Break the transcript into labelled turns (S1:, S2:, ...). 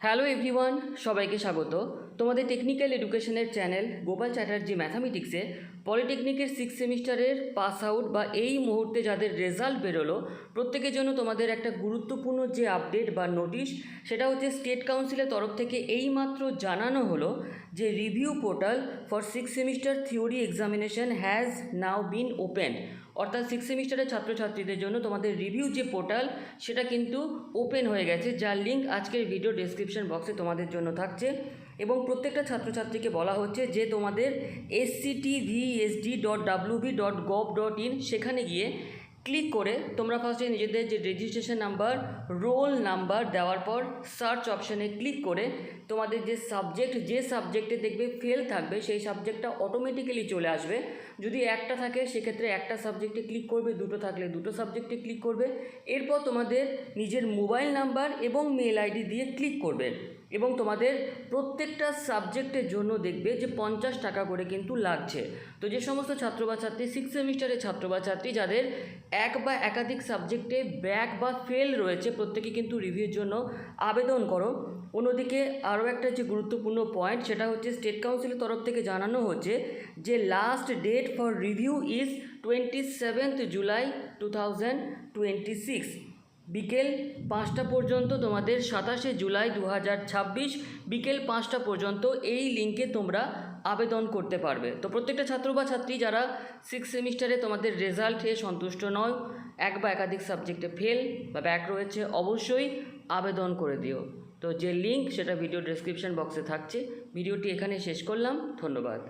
S1: Hello everyone, সবাইকে স্বাগত তোমাদের টেকনিক্যাল এডুকেশনের চ্যানেল গোপাল চ্যাটার্জি ম্যাথামেটিক্সে। পলিটেকনিকের 6 সেমিস্টারের পাস আউট বা এই মুহূর্তে যাদের রেজাল্ট বেরোলো প্রত্যেকের জন্য তোমাদের একটা গুরুত্বপূর্ণ যে আপডেট বা নোটিশ, সেটা হচ্ছে স্টেট কাউন্সিলের তরফ থেকে এইমাত্র জানানো হলো যে review portal for 6 semester theory examination has now been open. অর্থাৎ 6 সেমিস্টারের ছাত্রছাত্রীদের জন্য তোমাদের রিভিউ যে পোর্টাল সেটা কিন্তু ওপেন হয়ে গেছে, যার লিঙ্ক আজকের ভিডিও ডেসক্রিপশন বক্সে তোমাদের জন্য থাকছে। এবং প্রত্যেকটা ছাত্রছাত্রীকে বলা হচ্ছে যে তোমাদের sctvsd.wb.gov.in সেখানে গিয়ে ক্লিক করে তোমরা ফার্স্টে নিজেদের যে রেজিস্ট্রেশন নাম্বার, রোল নাম্বার দেওয়ার পর সার্চ অপশানে ক্লিক করে তোমাদের যে সাবজেক্টে দেখবে ফেল থাকবে সেই সাবজেক্টটা অটোমেটিক্যালি চলে আসবে। যদি একটা থাকে সেক্ষেত্রে একটা সাবজেক্টে ক্লিক করবে, দুটো থাকলে দুটো সাবজেক্টে ক্লিক করবে। এরপর তোমাদের নিজের মোবাইল নাম্বার এবং মেল আইডি দিয়ে ক্লিক করবে এবং তোমাদের প্রত্যেকটা সাবজেক্টের জন্য দেখবে যে 50 টাকা করে কিন্তু লাগছে। তো যে সমস্ত ছাত্র বা ছাত্রী 6 সেমিস্টারের ছাত্র বা ছাত্রী যাদের এক বা একাধিক সাবজেক্টে ব্যাক বা ফেল রয়েছে, প্রত্যেকে কিন্তু রিভিউর জন্য আবেদন করো। অন্যদিকে আরও একটা যে গুরুত্বপূর্ণ পয়েন্ট, সেটা হচ্ছে স্টেট কাউন্সিলের তরফ থেকে জানানো হচ্ছে যে last date for review is 27 July 2026 বিকেল 5টা পর্যন্ত। তোমাদের 27 জুলাই 2026 বিকেল 5টা পর্যন্ত এই লিঙ্কে তোমরা আবেদন করতে পারবে। তো প্রত্যেকটা ছাত্র বা ছাত্রী যারা 6 সেমিস্টারে তোমাদের রেজাল্টে সন্তুষ্ট নয়, এক বা একাধিক সাবজেক্টে ফেল বা ব্যাক রয়েছে, অবশ্যই আবেদন করে দিও। তো যে লিঙ্ক সেটা ভিডিও ডেসক্রিপশন বক্সে থাকছে। ভিডিওটি এখানে শেষ করলাম, ধন্যবাদ।